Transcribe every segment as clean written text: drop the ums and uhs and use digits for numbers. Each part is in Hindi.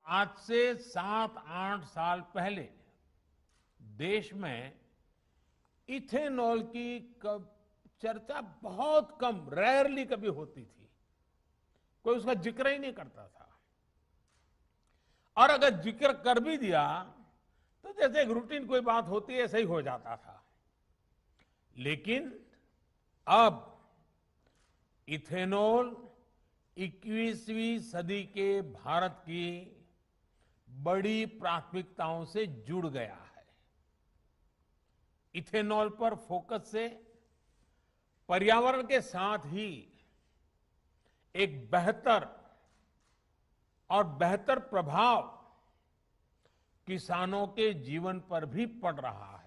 आज से 7-8 साल पहले देश में इथेनॉल की चर्चा बहुत कम, रेयरली कभी होती थी। कोई उसका जिक्र ही नहीं करता था। और अगर जिक्र कर भी दिया तो जैसे एक रूटीन कोई बात होती है ऐसा ही हो जाता था। लेकिन अब इथेनॉल 21वीं सदी के भारत की बड़ी प्राथमिकताओं से जुड़ गया है। इथेनॉल पर फोकस से पर्यावरण के साथ ही एक बेहतर प्रभाव किसानों के जीवन पर भी पड़ रहा है।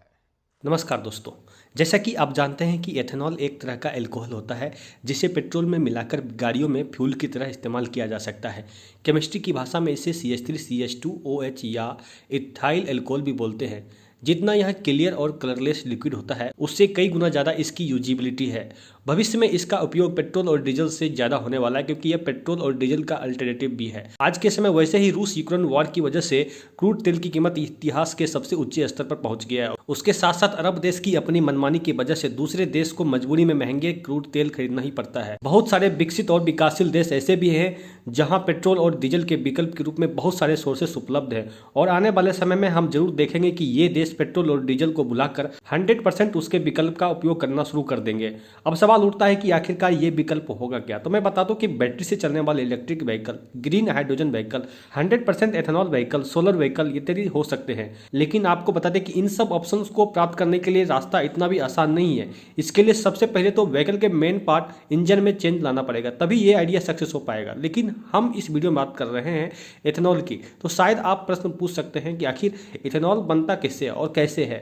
नमस्कार दोस्तों, जैसा कि आप जानते हैं कि एथेनॉल एक तरह का अल्कोहल होता है जिसे पेट्रोल में मिलाकर गाड़ियों में फ्यूल की तरह इस्तेमाल किया जा सकता है। केमिस्ट्री की भाषा में इसे CH3CH2OH या इथाइल अल्कोहल भी बोलते हैं। जितना यह क्लियर और कलरलेस लिक्विड होता है उससे कई गुना ज़्यादा इसकी यूजिबिलिटी है। भविष्य में इसका उपयोग पेट्रोल और डीजल से ज़्यादा होने वाला है क्योंकि यह पेट्रोल और डीजल का अल्टरनेटिव भी है। आज के समय वैसे ही रूस यूक्रेन वॉर की वजह से क्रूड तेल की कीमत इतिहास के सबसे ऊंचे स्तर पर पहुंच गया है। उसके साथ साथ अरब देश की अपनी मनमानी की वजह से दूसरे देश को मजबूरी में महंगे क्रूड तेल खरीदना ही पड़ता है। बहुत सारे विकसित और विकासशील देश ऐसे भी हैं जहां पेट्रोल और डीजल के विकल्प के रूप में बहुत सारे सोर्सेस उपलब्ध हैं और आने वाले समय में हम जरूर देखेंगे कि ये देश पेट्रोल और डीजल को भुलाकर 100% उसके विकल्प का उपयोग करना शुरू कर देंगे। अब सवाल उठता है कि आखिरकार ये विकल्प होगा क्या। तो मैं बता दूं कि बैटरी से चलने वाले electric vehicle, green hydrogen vehicle, 100% ethanol vehicle, solar vehicle इत्यादि हो सकते हैं। लेकिन आपको बता दें कि इन सब ऑप्शंस को प्राप्त करने के लिए रास्ता इतना भी आसान नहीं है। इसके लिए सबसे पहले तो व्हीकल के मेन पार्ट इंजन में चेंज लाना पड़ेगा, तभी ये आइडिया सक्सेस हो पाएगा। लेकिन हम इस वीडियो में बात कर रहे हैं एथेनॉल की। तो शायद आप प्रश्न पूछ सकते हैं कि आखिर एथेनॉल बनता किससे और कैसे है।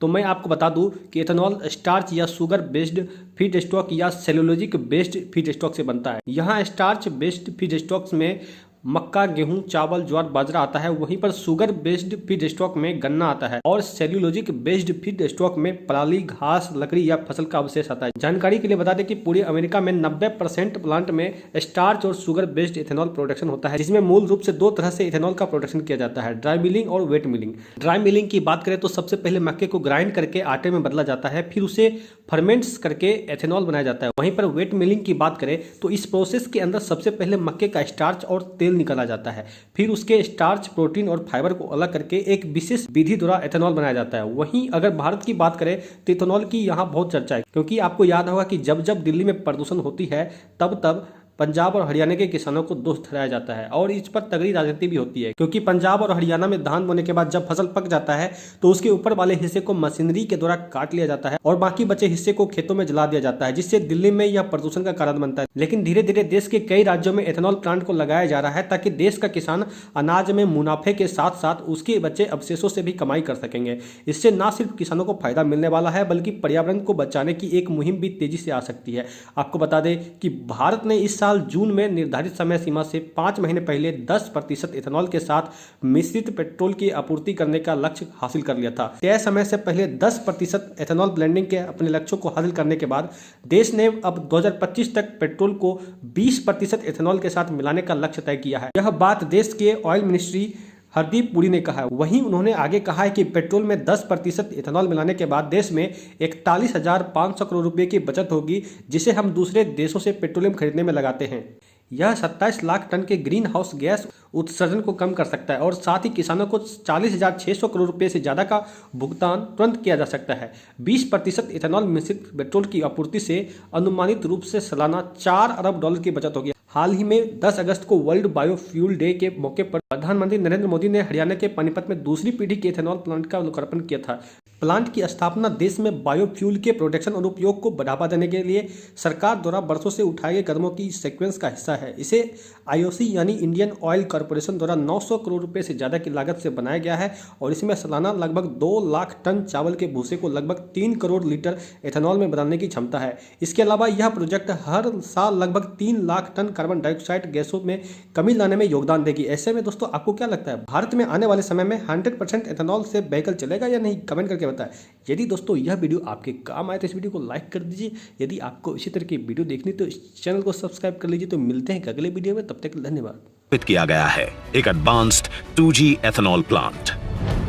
तो मैं आपको बता दूं कि एथेनॉल स्टार्च या शुगर बेस्ड फीड स्टॉक या सेलुलोजिक बेस्ड फीड स्टॉक से बनता है। यहाँ स्टार्च बेस्ड फीड स्टॉक्स में मक्का, गेहूं, चावल, ज्वार, बाजरा आता है। वहीं पर शुगर बेस्ड फीड स्टॉक में गन्ना आता है और सेल्यूलोजिक बेस्ड फीड स्टॉक में पराली, घास, लकड़ी या फसल का अवशेष आता है। जानकारी के लिए बता दें कि पूरे अमेरिका में 90% प्लांट में स्टार्च और शुगर बेस्ड इथेनॉल प्रोडक्शन होता है, जिसमें मूल रूप से दो तरह से इथेनॉल का प्रोडक्शन किया जाता है, ड्राई मिलिंग और वेट मिलिंग। ड्राई मिलिंग की बात करें तो सबसे पहले मक्के को ग्राइंड करके आटे में बदला जाता है, फिर उसे फर्मेंट्स करके एथेनॉल बनाया जाता है। वहीं पर वेट मिलिंग की बात करें तो इस प्रोसेस के अंदर सबसे पहले मक्के का स्टार्च और तेल निकाला जाता है, फिर उसके स्टार्च, प्रोटीन और फाइबर को अलग करके एक विशेष विधि द्वारा एथेनॉल बनाया जाता है। वहीं अगर भारत की बात करें तो इथेनॉल की यहाँ बहुत चर्चा है, क्योंकि आपको याद होगा कि जब जब दिल्ली में प्रदूषण होती है तब तब पंजाब और हरियाणा के किसानों को दोष ठहराया जाता है और इस पर तगड़ी राजनीति भी होती है, क्योंकि पंजाब और हरियाणा में धान बोने के बाद जब फसल पक जाता है तो उसके ऊपर वाले हिस्से को मशीनरी के द्वारा काट लिया जाता है और बाकी बचे हिस्से को खेतों में जला दिया जाता है, जिससे दिल्ली में यह प्रदूषण का कारण बनता है। लेकिन धीरे धीरे देश के कई राज्यों में एथेनॉल प्लांट को लगाया जा रहा है ताकि देश का किसान अनाज में मुनाफे के साथ साथ उसके बचे अवशेषों से भी कमाई कर सकेंगे। इससे न सिर्फ किसानों को फायदा मिलने वाला है बल्कि पर्यावरण को बचाने की एक मुहिम भी तेजी से आ सकती है। आपको बता दें कि भारत ने इस साल जून में निर्धारित समय सीमा से 5 महीने पहले 10% इथेनॉल के साथ मिश्रित पेट्रोल की आपूर्ति करने का लक्ष्य हासिल कर लिया था। तय समय से पहले 10% इथेनॉल ब्लेंडिंग के अपने लक्ष्यों को हासिल करने के बाद देश ने अब 2025 तक पेट्रोल को 20% इथेनॉल के साथ मिलाने का लक्ष्य तय किया है। यह बात देश के ऑयल मिनिस्ट्री हरदीप पुरी ने कहा है। वहीं उन्होंने आगे कहा है कि पेट्रोल में 10% इथेनॉल मिलाने के बाद देश में 41,500 करोड़ रुपए की बचत होगी, जिसे हम दूसरे देशों से पेट्रोलियम खरीदने में लगाते हैं। यह 27 लाख टन के ग्रीन हाउस गैस उत्सर्जन को कम कर सकता है और साथ ही किसानों को 40,600 करोड़ रुपए से ज़्यादा का भुगतान तुरंत किया जा सकता है। 20% इथेनॉल मिश्रित पेट्रोल की आपूर्ति से अनुमानित रूप से सालाना $4 अरब की बचत होगी। हाल ही में 10 अगस्त को वर्ल्ड बायोफ्यूल डे के मौके पर प्रधानमंत्री नरेंद्र मोदी ने हरियाणा के पानीपत में दूसरी पीढ़ी के इथेनॉल प्लांट का लोकार्पण किया था। प्लांट की स्थापना देश में बायोफ्यूल के प्रोडक्शन और उपयोग को बढ़ावा देने के लिए सरकार द्वारा वर्षों से उठाए गए कदमों की सीक्वेंस का हिस्सा है। इसे IOC यानी इंडियन ऑयल कॉर्पोरेशन द्वारा 900 करोड़ रुपए से ज़्यादा की लागत से बनाया गया है और इसमें सालाना लगभग 2 लाख टन चावल के भूसे को लगभग 3 करोड़ लीटर एथेनॉल में बदलने की क्षमता है। इसके अलावा यह प्रोजेक्ट हर साल लगभग 3 लाख टन कार्बन डाइऑक्साइड गैसों में कमी लाने में योगदान देगी। ऐसे में दोस्तों आपको क्या लगता है, भारत में आने वाले समय में 100% एथेनॉल से व्हीकल चलेगा या नहीं? कमेंट करके बताएं। यदि दोस्तों यह वीडियो आपके काम आए तो इस वीडियो को लाइक कर दीजिए। यदि आपको इसी तरह की वीडियो देखनी तो इस चैनल को सब्सक्राइब कर लीजिए। तो मिलते हैं अगले वीडियो में, तब तक धन्यवाद। स्थापित किया गया है एक advanced 2G ethanol plant.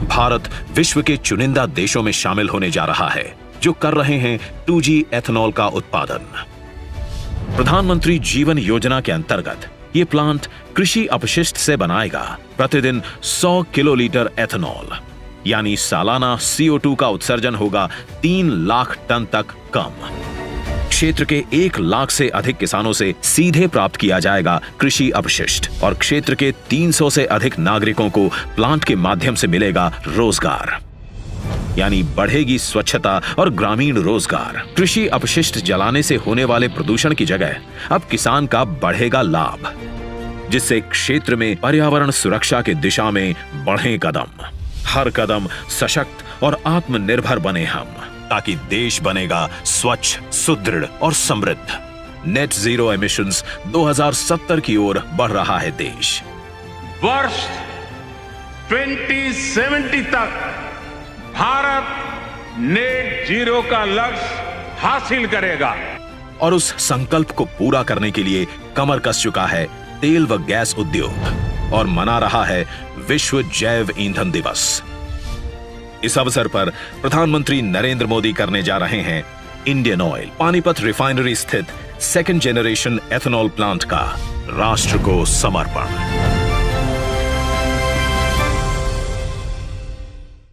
Bharat विश्व के चुनिंदा देशों में शामिल होने जा रहा है जो कर रहे हैं 2G एथेनॉल का उत्पादन। प्रधानमंत्री जीवन योजना के अंतर्गत ये प्लांट कृषि अपशिष्ट से बनाएगा प्रतिदिन 100 किलोलीटर एथेनॉल, यानी सालाना CO2 का उत्सर्जन होगा 3 लाख टन तक कम। क्षेत्र के 1 लाख से अधिक किसानों से सीधे प्राप्त किया जाएगा कृषि अपशिष्ट और क्षेत्र के 300 से अधिक नागरिकों को प्लांट के माध्यम से मिलेगा रोजगार, यानी बढ़ेगी स्वच्छता और ग्रामीण रोजगार। कृषि अपशिष्ट जलाने से होने वाले प्रदूषण की जगह अब किसान का बढ़ेगा लाभ, जिससे क्षेत्र में पर्यावरण सुरक्षा की दिशा में बढ़े कदम। हर कदम सशक्त और आत्मनिर्भर बने हम, ताकि देश बनेगा स्वच्छ, सुदृढ़ और समृद्ध। नेट जीरो एमिशंस 2070 की ओर बढ़ रहा है देश। वर्ष 2070 तक भारत नेट जीरो का लक्ष्य हासिल करेगा। और उस संकल्प को पूरा करने के लिए कमर कस चुका है तेल व गैस उद्योग और मना रहा है विश्व जैव ईंधन दिवस। इस अवसर पर प्रधानमंत्री नरेंद्र मोदी करने जा रहे हैं इंडियन ऑयल पानीपत रिफाइनरी स्थित 2nd जनरेशन एथेनॉल प्लांट का राष्ट्र को समर्पण।